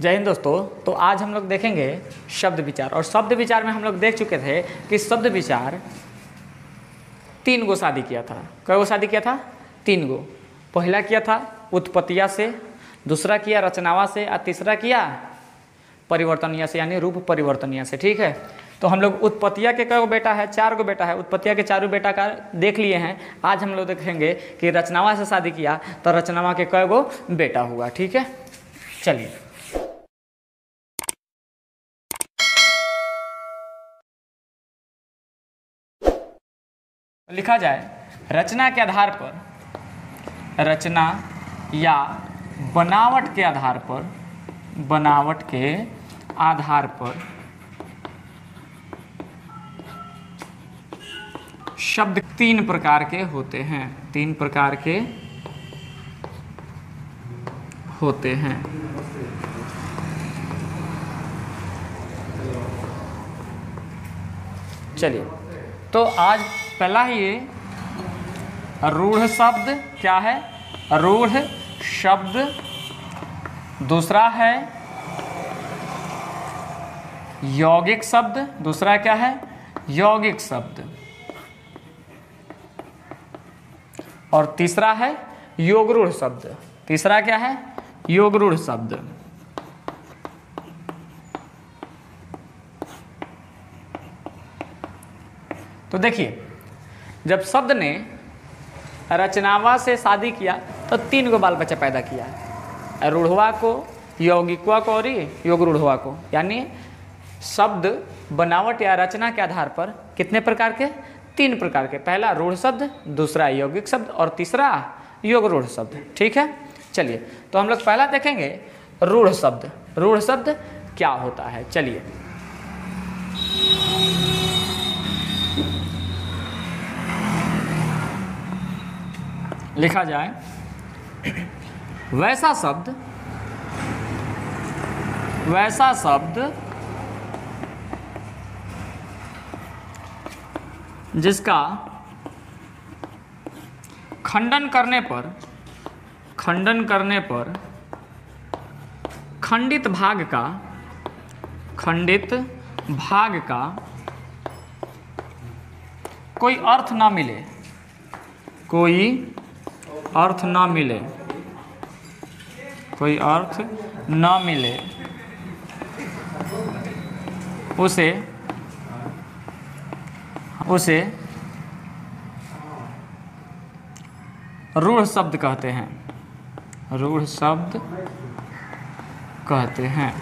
जय हिंद दोस्तों। तो आज हम लोग देखेंगे शब्द विचार। और शब्द विचार में हम लोग देख चुके थे कि शब्द विचार 3 गो शादी किया था। कै गो शादी किया था? 3 गो। पहला किया था उत्पत्तिया से, दूसरा किया रचनावा से और तीसरा किया परिवर्तनीय से, यानी रूप परिवर्तनीय से। ठीक है, तो हम लोग उत्पत्तिया के कै गो बेटा है? 4 गो बेटा है। उत्पत्तिया के 4 बेटा का देख लिए हैं। आज हम लोग देखेंगे कि रचनावा से शादी किया तो रचनावा के कै गो बेटा हुआ। ठीक है, चलिए लिखा जाए। रचना के आधार पर, रचना या बनावट के आधार पर, बनावट के आधार पर शब्द 3 प्रकार के होते हैं। 3 प्रकार के होते हैं। चलिए, तो आज पहला ही ये रूढ़ शब्द क्या है? रूढ़ शब्द। दूसरा है यौगिक शब्द। दूसरा क्या है? यौगिक शब्द। और तीसरा है योगरूढ़ शब्द। तीसरा क्या है? योगरूढ़ शब्द। तो देखिए, जब शब्द ने रचनावा से शादी किया तो 3 गो बाल बच्चा पैदा किया, रूढ़वा को, यौगिकवा को और योगरूढ़वा को। यानी शब्द बनावट या रचना के आधार पर कितने प्रकार के? 3 प्रकार के। पहला रूढ़ शब्द, दूसरा यौगिक शब्द और तीसरा योगरूढ़ शब्द। ठीक है, चलिए तो हम लोग पहला देखेंगे रूढ़ शब्द। रूढ़ शब्द क्या होता है? चलिए लिखा जाए। वैसा शब्द, वैसा शब्द जिसका खंडन करने पर, खंडन करने पर खंडित भाग का, खंडित भाग का कोई अर्थ ना मिले, कोई अर्थ ना मिले, कोई अर्थ ना मिले, उसे रूढ़ शब्द कहते हैं। रूढ़ शब्द कहते हैं।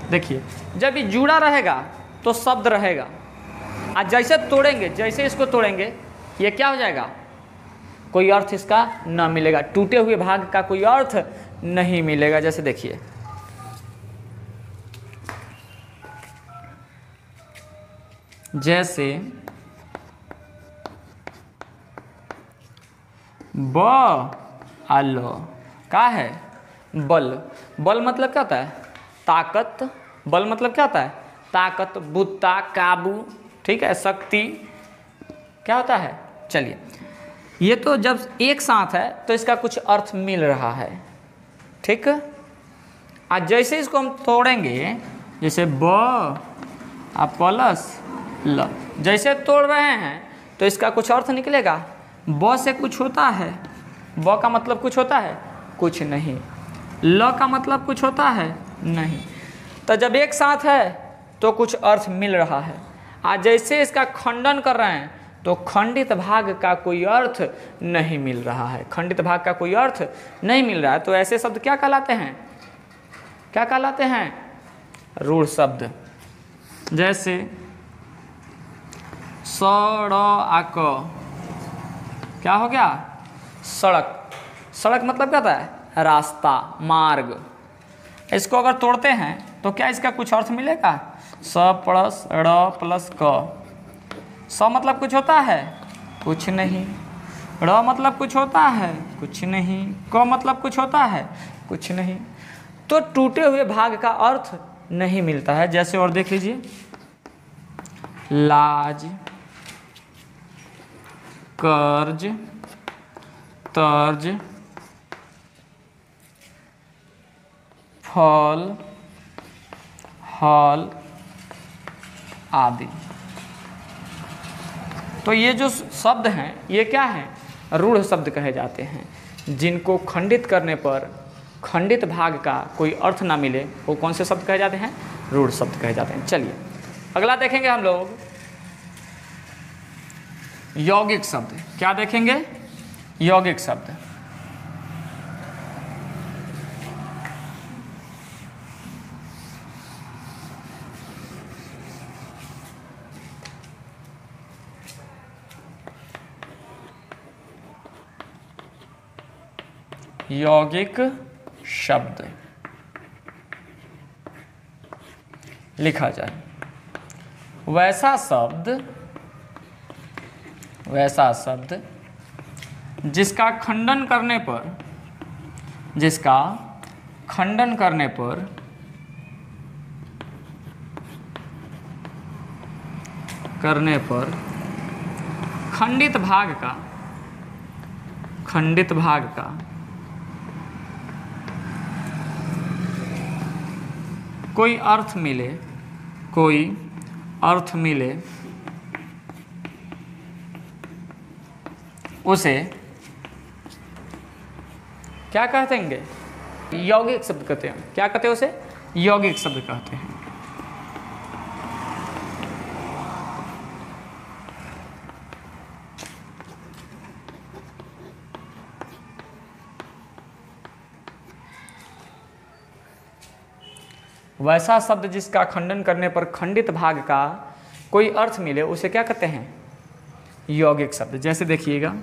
देखिए, जब ये जुड़ा रहेगा तो शब्द रहेगा, और जैसे तोड़ेंगे, जैसे इसको तोड़ेंगे ये क्या हो जाएगा? कोई अर्थ इसका न मिलेगा, टूटे हुए भाग का कोई अर्थ नहीं मिलेगा। जैसे देखिए, जैसे ब आल का है बल। बल मतलब क्या होता है? ताकत। बल मतलब क्या होता है? ताकत, बुत्ता, काबू। ठीक है, शक्ति क्या होता है? चलिए, ये तो जब एक साथ है तो इसका कुछ अर्थ मिल रहा है। ठीक, आज जैसे इसको हम तोड़ेंगे, जैसे ब आ प्लस ल, जैसे तोड़ रहे हैं तो इसका कुछ अर्थ निकलेगा। ब से कुछ होता है, ब का मतलब कुछ होता है? कुछ नहीं। ल का मतलब कुछ होता है? नहीं। तो जब एक साथ है तो कुछ अर्थ मिल रहा है। आज जैसे इसका खंडन कर रहे हैं तो खंडित भाग का कोई अर्थ नहीं मिल रहा है। खंडित भाग का कोई अर्थ नहीं मिल रहा है। तो ऐसे शब्द क्या कहलाते हैं? क्या कहलाते हैं? रूढ़ शब्द। जैसे सड़क, क्या हो गया? सड़क। सड़क मतलब क्या होता है? रास्ता, मार्ग। इसको अगर तोड़ते हैं तो क्या इसका कुछ अर्थ मिलेगा? स प्लस ड़ प्लस क। स मतलब कुछ होता है? कुछ नहीं। ड़ मतलब कुछ होता है? कुछ नहीं। क मतलब कुछ होता है? कुछ नहीं। तो टूटे हुए भाग का अर्थ नहीं मिलता है। जैसे और देख लीजिए, लाज, कर्ज, तर्ज, फल, हल आदि। तो ये जो शब्द हैं ये क्या हैं? रूढ़ शब्द कहे जाते हैं, जिनको खंडित करने पर खंडित भाग का कोई अर्थ ना मिले वो कौन से शब्द कहे जाते हैं? रूढ़ शब्द कहे जाते हैं। चलिए अगला देखेंगे हम लोग यौगिक शब्द। क्या देखेंगे? यौगिक शब्द। यौगिक शब्द लिखा जाए, वैसा शब्द जिसका खंडन करने पर खंडित भाग का कोई अर्थ मिले उसे क्या कहते हैं? यौगिक शब्द कहते हैं। क्या कहते हैं उसे? यौगिक शब्द कहते हैं। वैसा शब्द जिसका खंडन करने पर खंडित भाग का कोई अर्थ मिले उसे क्या कहते हैं? यौगिक शब्द। जैसे देखिएगा,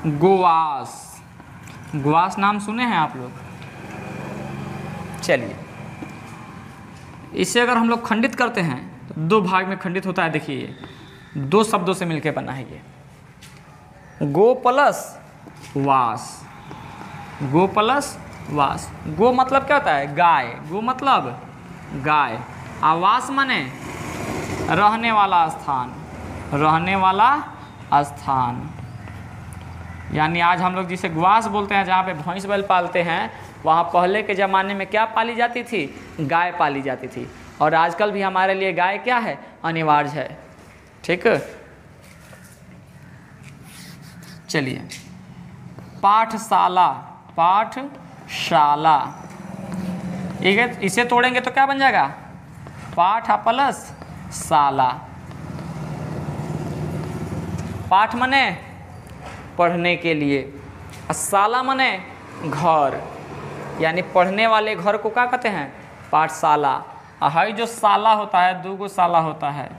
गुआस। गुआस नाम सुने हैं आप लोग? चलिए इसे अगर हम लोग खंडित करते हैं तो दो भाग में खंडित होता है। देखिए दो शब्दों से मिलकर बना है ये, गो प्लस वास। गो प्लस वास। गो मतलब क्या होता है? गाय। गो मतलब गाय। आवास माने रहने वाला स्थान। यानी आज हम लोग जिसे गुआस बोलते हैं, जहाँ पे भैंस बैल पालते हैं, वहाँ पहले के ज़माने में क्या पाली जाती थी? गाय पाली जाती थी। और आजकल भी हमारे लिए गाय क्या है? अनिवार्य है। ठीक। चलिए पाठशाला। इसे तोड़ेंगे तो क्या बन जाएगा? पाठ प्लस शाला। पाठ मने पढ़ने के लिए, शाला मने घर, यानी पढ़ने वाले घर को क्या कहते हैं? पाठशाला। हई जो शाला होता है, दो गो शाला होता है।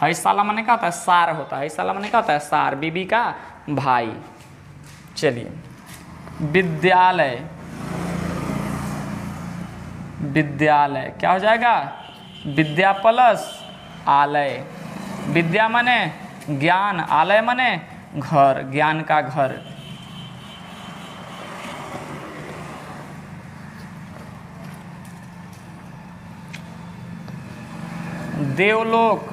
हई शाला मने क्या होता है? सार होता है। शाला मने क्या होता है? सार, बीबी का भाई। चलिए विद्यालय क्या हो जाएगा? विद्या प्लस आलय। विद्या माने ज्ञान, आलय माने घर, ज्ञान का घर। देवलोक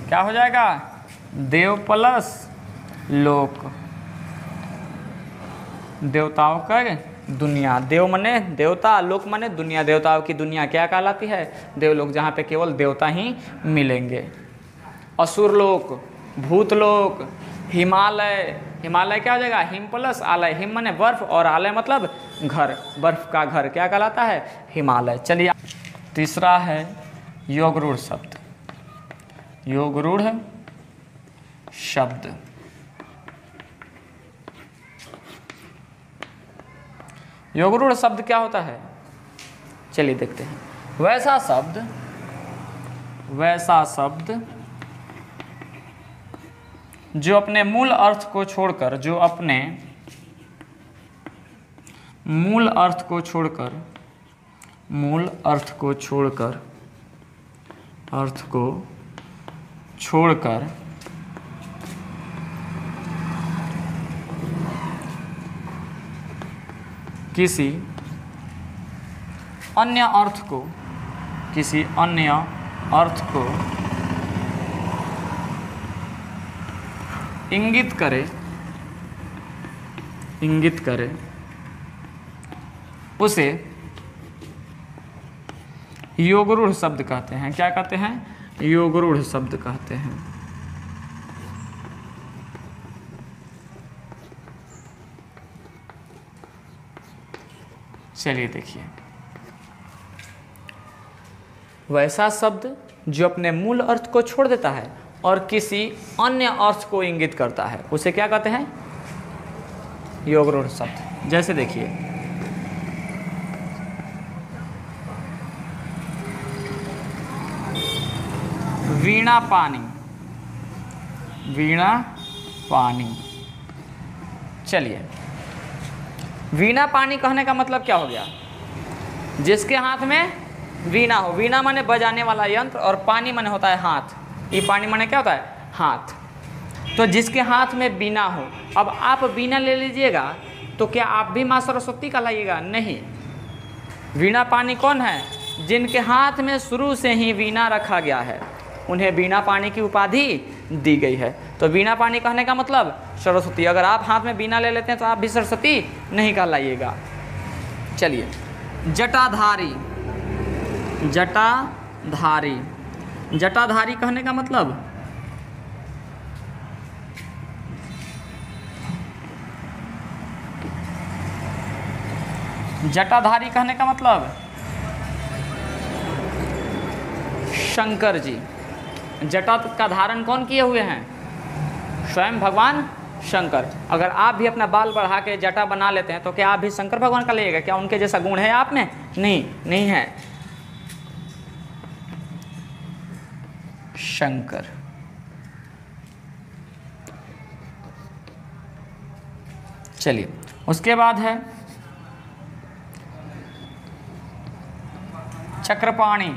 क्या हो जाएगा? देव प्लस लोक। देवताओं का दुनिया। देव मने देवता, लोक मने दुनिया। देवताओं की दुनिया क्या कहलाती है? देवलोक, जहाँ पे केवल देवता ही मिलेंगे। असुरलोक, भूतलोक, हिमालय। हिमालय क्या हो जाएगा? हिम प्लस आलय। हिम मने बर्फ और आलय मतलब घर, बर्फ का घर क्या कहलाता है? हिमालय। चलिए तीसरा है योगरूढ़ शब्द। योगरूढ़ शब्द। योगरूढ़ शब्द क्या होता है? चलिए देखते हैं। वैसा शब्द जो अपने मूल अर्थ को छोड़कर किसी अन्य अर्थ को इंगित करे उसे योगरूढ़ शब्द कहते हैं। क्या कहते हैं? योगरूढ़ शब्द कहते हैं। चलिए देखिए, वैसा शब्द जो अपने मूल अर्थ को छोड़ देता है और किसी अन्य अर्थ को इंगित करता है उसे क्या कहते हैं? योगरूढ़ शब्द। जैसे देखिए, वीणा पानी। चलिए, वीणा पानी कहने का मतलब क्या हो गया? जिसके हाथ में वीणा हो, वीणा माने बजाने वाला यंत्र और पानी माने होता है हाथ। ये पानी माने क्या होता है? हाथ। तो जिसके हाथ में वीणा हो, अब आप वीणा ले लीजिएगा तो क्या आप भी माँ सरस्वती कहलाइएगा? नहीं। वीणा पानी कौन है? जिनके हाथ में शुरू से ही वीणा रखा गया है, उन्हें वीणा पानी की उपाधि दी गई है। तो वीणा पानी कहने का मतलब सरस्वती। अगर आप हाथ में वीणा ले लेते हैं तो आप भी सरस्वती नहीं कहलाइएगा। चलिए, जटाधारी। जटाधारी कहने का मतलब शंकर जी। जटा का धारण कौन किए हुए हैं? स्वयं भगवान शंकर। अगर आप भी अपना बाल बढ़ा के जटा बना लेते हैं तो क्या आप भी शंकर भगवान का लेगा? क्या उनके जैसा गुण है आप में? नहीं है। शंकर। चलिए, उसके बाद है चक्रपाणी।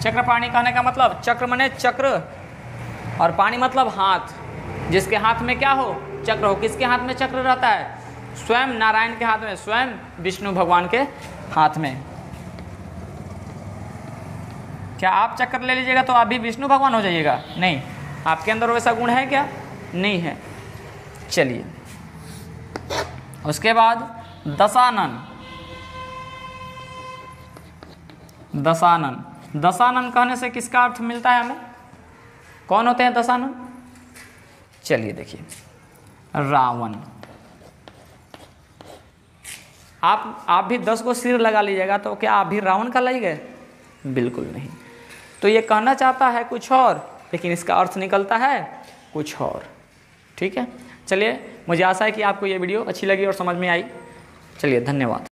चक्रपाणी कहने का मतलब, चक्र माने चक्र और पानी मतलब हाथ। जिसके हाथ में क्या हो? चक्र हो। किसके हाथ में चक्र रहता है? स्वयं नारायण के हाथ में, स्वयं विष्णु भगवान के हाथ में। क्या आप चक्र ले लीजिएगा तो आप भी विष्णु भगवान हो जाइएगा? नहीं। आपके अंदर वैसा गुण है क्या? नहीं है। चलिए, उसके बाद दशानन। दशानन कहने से किसका अर्थ मिलता है हमें? कौन होते हैं दशानन? चलिए देखिए, रावण। आप भी 10 को सिर लगा लीजिएगा तो क्या आप भी रावण का लाई गए? बिल्कुल नहीं। तो ये कहना चाहता है कुछ और, लेकिन इसका अर्थ निकलता है कुछ और। ठीक है, चलिए, मुझे आशा है कि आपको ये वीडियो अच्छी लगी और समझ में आई। चलिए, धन्यवाद।